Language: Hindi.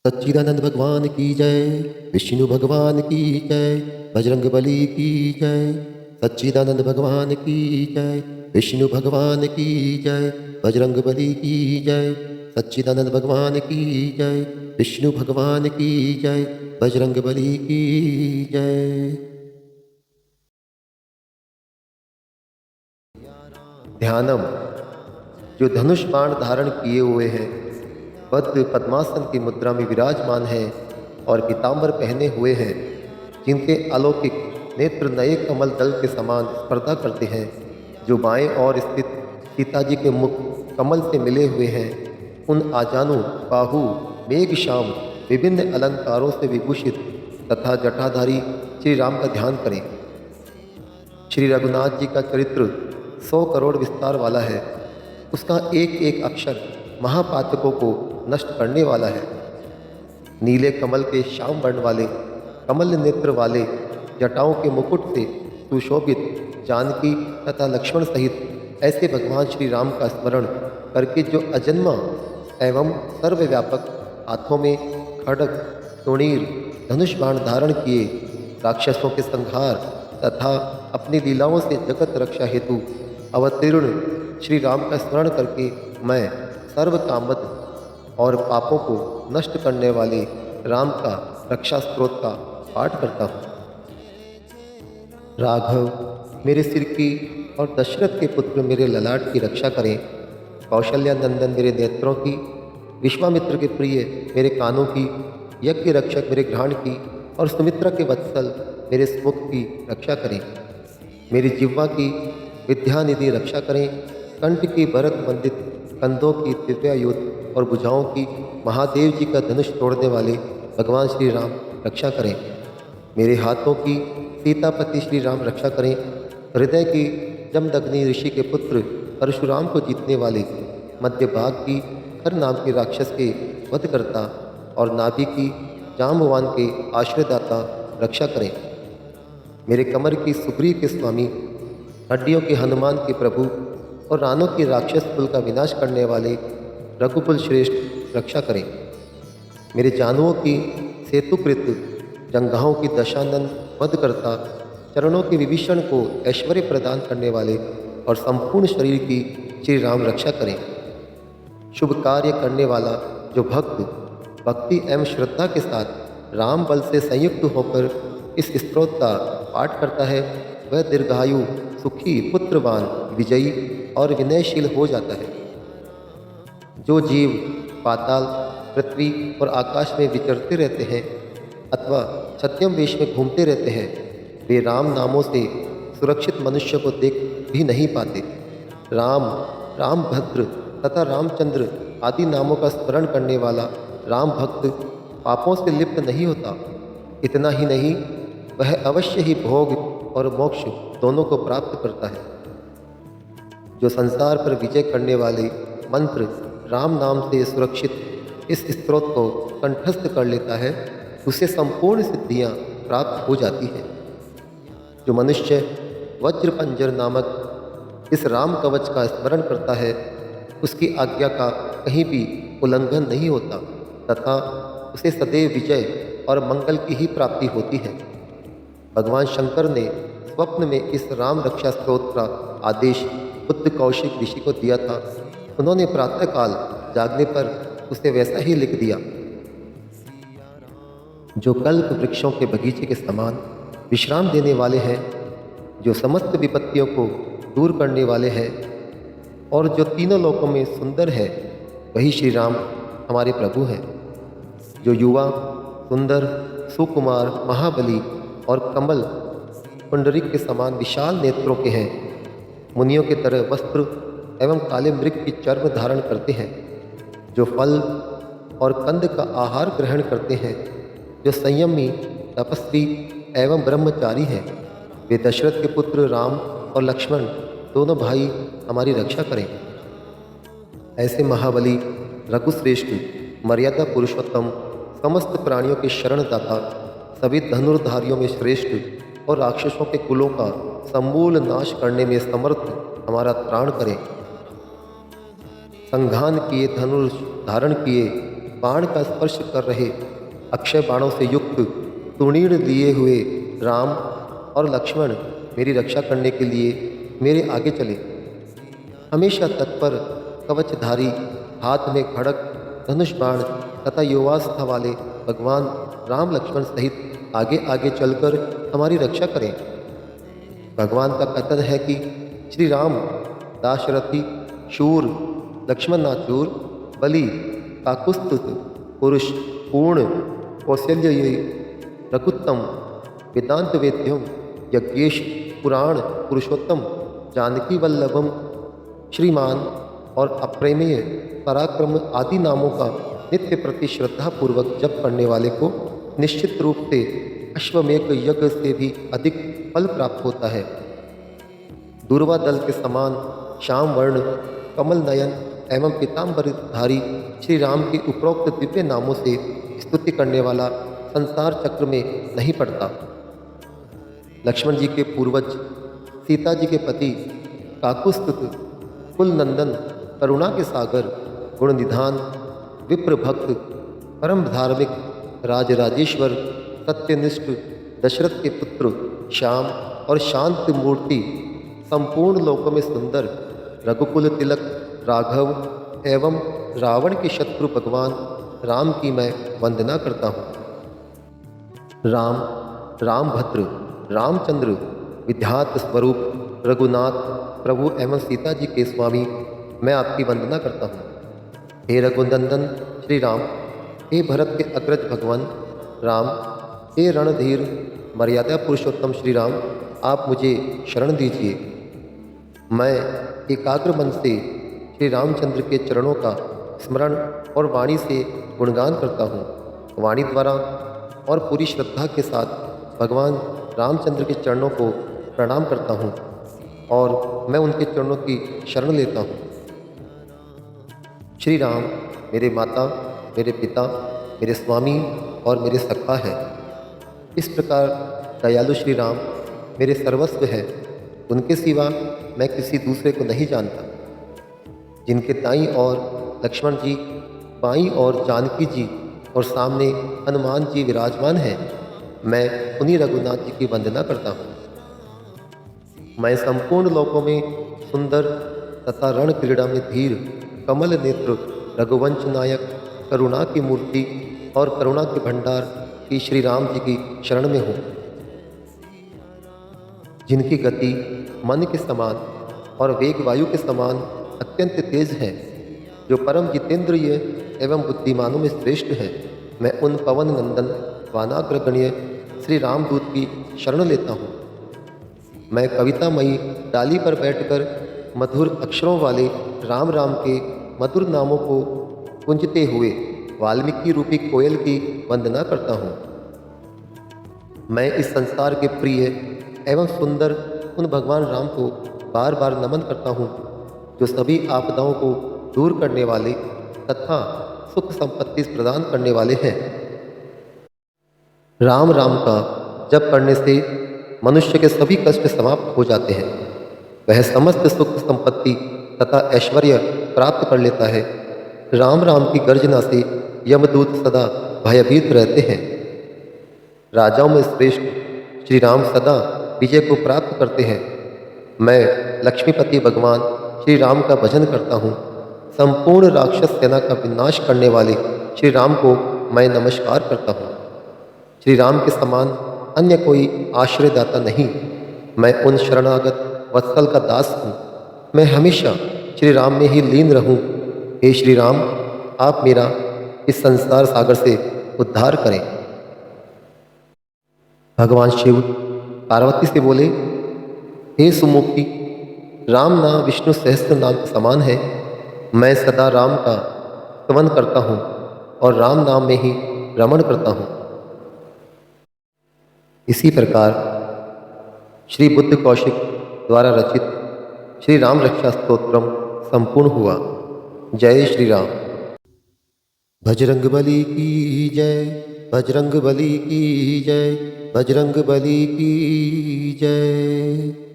सच्चिदानंद भगवान की जय, विष्णु भगवान की जय, बजरंग बली की जय। सच्चिदानंद भगवान की जय, विष्णु भगवान की जय, बजरंग बली की जय। सच्चिदानंद भगवान की जय, विष्णु भगवान की जय, बजरंग बली की जय। ध्यानम। जो धनुष बाण धारण किए हुए हैं, बद्ध पद्मासन की मुद्रा में विराजमान है और पीताम्बर पहने हुए हैं, जिनके अलौकिक नेत्र नए कमल दल के समान स्पर्धा करते हैं, जो बाएं ओर स्थित सीता जी के मुख कमल से मिले हुए हैं, उन आजानु बाहु मेघ श्याम विभिन्न अलंकारों से विभूषित तथा जटाधारी श्री राम का ध्यान करें। श्री रघुनाथ जी का चरित्र 100 करोड़ विस्तार वाला है। उसका एक एक अक्षर महापातकों को नष्ट करने वाला है। नीले कमल के श्याम वर्ण वाले, कमल नेत्र वाले, जटाओं के मुकुट से सुशोभित जानकी तथा लक्ष्मण सहित ऐसे भगवान श्री राम का स्मरण करके जो अजन्मा एवं सर्वव्यापक हाथों में खड्ग, तुणीर, धनुष बाण धारण किए राक्षसों के संहार तथा अपनी लीलाओं से जगत रक्षा हेतु अवतीर्ण श्री राम का स्मरण करके मैं सर्व कामद और पापों को नष्ट करने वाले राम का रक्षा स्त्रोत का पाठ करता हूँ। राघव मेरे सिर की और दशरथ के पुत्र मेरे ललाट की रक्षा करें। कौशल्या नंदन मेरे नेत्रों की, विश्वामित्र के प्रिय मेरे कानों की, यज्ञ रक्षक मेरे घ्राण की और सुमित्रा के वत्सल मेरे मुख की रक्षा करें। मेरी जिह्वा की विद्यानिधि रक्षा करें। कंठ की भरत मंडित, कंधों की दिव्यायुध और भुजाओं की महादेव जी का धनुष तोड़ने वाले भगवान श्री राम रक्षा करें। मेरे हाथों की सीतापति श्री राम रक्षा करें। हृदय की जमदग्नि ऋषि के पुत्र परशुराम को जीतने वाले, मध्य भाग की हर नाम के राक्षस के वध करता और नाभि की जाम्बवान के आश्रयदाता रक्षा करें। मेरे कमर की सुग्रीव के स्वामी, हड्डियों के हनुमान के प्रभु और रानों के राक्षस कुल का विनाश करने वाले रघुकुल श्रेष्ठ रक्षा करें। मेरे जानुओं की सेतुकृत, जंघाओं की दशानन वध करता, चरणों के विभीषण को ऐश्वर्य प्रदान करने वाले और संपूर्ण शरीर की श्री राम रक्षा करें। शुभ कार्य करने वाला जो भक्त भक्ति एवं श्रद्धा के साथ राम बल से संयुक्त होकर इस स्तोत्र का पाठ करता है, वह दीर्घायु, सुखी, पुत्रवान, विजयी और विनयशील हो जाता है। जो जीव पाताल, पृथ्वी और आकाश में विचरते रहते हैं अथवा सत्यम वेश में घूमते रहते हैं, वे राम नामों से सुरक्षित मनुष्य को देख भी नहीं पाते। राम, रामभद्र तथा रामचंद्र आदि नामों का स्मरण करने वाला राम भक्त पापों से लिप्त नहीं होता। इतना ही नहीं, वह अवश्य ही भोग और मोक्ष दोनों को प्राप्त करता है। जो संसार पर विजय करने वाले मंत्र राम नाम से सुरक्षित इस स्तोत्र को कंठस्थ कर लेता है, उसे संपूर्ण सिद्धियां प्राप्त हो जाती हैं। जो मनुष्य वज्रपंजर नामक इस राम कवच का स्मरण करता है, उसकी आज्ञा का कहीं भी उल्लंघन नहीं होता तथा उसे सदैव विजय और मंगल की ही प्राप्ति होती है। भगवान शंकर ने स्वप्न में इस राम रक्षा स्तोत्र का आदेश बुद्ध कौशिक ऋषि को दिया था। उन्होंने प्रातःकाल जागने पर उसे वैसा ही लिख दिया। जो कल्प वृक्षों के बगीचे के समान विश्राम देने वाले हैं, जो समस्त विपत्तियों को दूर करने वाले हैं और जो तीनों लोकों में सुंदर है, वही श्री राम हमारे प्रभु हैं। जो युवा, सुंदर, सुकुमार, महाबली और कमल पुंडरीक के समान विशाल नेत्रों के हैं, मुनियों के तरह वस्त्र एवं काले मृग की चर्म धारण करते हैं, जो फल और कंद का आहार ग्रहण करते हैं, जो संयमी, तपस्वी एवं ब्रह्मचारी हैं, वे दशरथ के पुत्र राम और लक्ष्मण दोनों भाई हमारी रक्षा करें। ऐसे महाबली, रघुश्रेष्ठ, मर्यादा पुरुषोत्तम, समस्त प्राणियों के शरणदाता, सभी धनुर्धारियों में श्रेष्ठ और राक्षसों के कुलों का समूल नाश करने में समर्थ हमारा त्राण करें। संघान किए, धनुष धारण किए, बाण का स्पर्श कर रहे अक्षय बाणों से युक्त तुणीर लिए हुए राम और लक्ष्मण मेरी रक्षा करने के लिए मेरे आगे चले। हमेशा तत्पर कवचधारी, हाथ में खड़ग धनुष बाण तथा युवावस्था वाले भगवान राम लक्ष्मण सहित आगे आगे चलकर हमारी रक्षा करें। भगवान का कथन है कि श्री राम दाशरथी शूर, लक्ष्मण नाचूर, बलि काकुस्तुत, पुरुष पूर्ण, कौशल्य रघुत्तम, वेदांत वेद्यम, यज्ञेश पुराण पुरुषोत्तम, जानकी वल्लभम, श्रीमान और अप्रेमेय पराक्रम आदि नामों का नित्य प्रति श्रद्धा पूर्वक जप करने वाले को निश्चित रूप से अश्वमेध यज्ञ से भी अधिक फल प्राप्त होता है। दूर्वा दल के समान श्याम वर्ण, कमल नयन एवं पीताम्बरधारी श्री राम के उपरोक्त दिव्य नामों से स्तुति करने वाला संसार चक्र में नहीं पड़ता। लक्ष्मण जी के पूर्वज, सीता जी के पति, काकुस्तुत, कुल नंदन, करुणा के सागर, गुण निधान, विप्र भक्त, परम धार्मिक, राजराजेश्वर, सत्यनिष्ठ, दशरथ के पुत्र, श्याम और शांत मूर्ति, संपूर्ण लोकों में सुंदर, रघुकुल तिलक राघव एवं रावण के शत्रु भगवान राम की मैं वंदना करता हूँ। राम, रामभद्र, रामचंद्र, विद्यात स्वरूप, रघुनाथ प्रभु एवं सीता जी के स्वामी, मैं आपकी वंदना करता हूँ। हे रघुनंदन श्री राम, हे भरत के अग्रज भगवान राम, हे रणधीर मर्यादा पुरुषोत्तम श्री राम, आप मुझे शरण दीजिए। मैं एकाग्र मन से श्री रामचंद्र के चरणों का स्मरण और वाणी से गुणगान करता हूँ। वाणी द्वारा और पूरी श्रद्धा के साथ भगवान रामचंद्र के चरणों को प्रणाम करता हूँ और मैं उनके चरणों की शरण लेता हूँ। श्री राम मेरे माता, मेरे पिता, मेरे स्वामी और मेरे सखा है। इस प्रकार दयालु श्री राम मेरे सर्वस्व है। उनके सिवा मैं किसी दूसरे को नहीं जानता। जिनके दाईं ओर लक्ष्मण जी, बाईं ओर जानकी जी और सामने हनुमान जी विराजमान हैं, मैं उन्हीं रघुनाथ जी की वंदना करता हूँ। मैं संपूर्ण लोकों में सुंदर तथा रण क्रीड़ा में धीर, कमल नेत्र, रघुवंश नायक, करुणा की मूर्ति और करुणा के भंडार की श्री राम जी की शरण में हूँ। जिनकी गति मन के समान और वेग वायु के समान अत्यंत तेज है, जो परम जितेंद्रिय एवं बुद्धिमानों में श्रेष्ठ है, मैं उन पवन नंदन वानाग्रगण्य श्री रामदूत की शरण लेता हूँ। मैं कवितामयी डाली पर बैठकर मधुर अक्षरों वाले राम राम के मधुर नामों को गुंजते हुए वाल्मीकि रूपी कोयल की वंदना करता हूँ। मैं इस संसार के प्रिय एवं सुंदर उन भगवान राम को बार बार नमन करता हूँ, जो सभी आपदाओं को दूर करने वाले तथा सुख संपत्ति प्रदान करने वाले हैं। राम राम का जप करने से मनुष्य के सभी कष्ट समाप्त हो जाते हैं। वह समस्त सुख संपत्ति तथा ऐश्वर्य प्राप्त कर लेता है। राम राम की गर्जना से यमदूत सदा भयभीत रहते हैं। राजाओं में श्रेष्ठ श्री राम सदा विजय को प्राप्त करते हैं। मैं लक्ष्मीपति भगवान श्री राम का भजन करता हूँ। संपूर्ण राक्षस सेना का विनाश करने वाले श्री राम को मैं नमस्कार करता हूँ। श्री राम के समान अन्य कोई आश्रयदाता नहीं। मैं उन शरणागत वत्सल का दास हूँ। मैं हमेशा श्री राम में ही लीन रहूँ। हे श्री राम, आप मेरा इस संसार सागर से उद्धार करें। भगवान शिव पार्वती से बोले, हे सुमुखी, राम नाम विष्णु सहस्त्र नाम के समान है। मैं सदा राम का स्तवन करता हूँ और राम नाम में ही रमण करता हूँ। इसी प्रकार श्री बुद्ध कौशिक द्वारा रचित श्री राम रक्षा स्तोत्रम संपूर्ण हुआ। जय श्री राम। बजरंगबली की जय, बजरंगबली की जय, बजरंगबली की जय।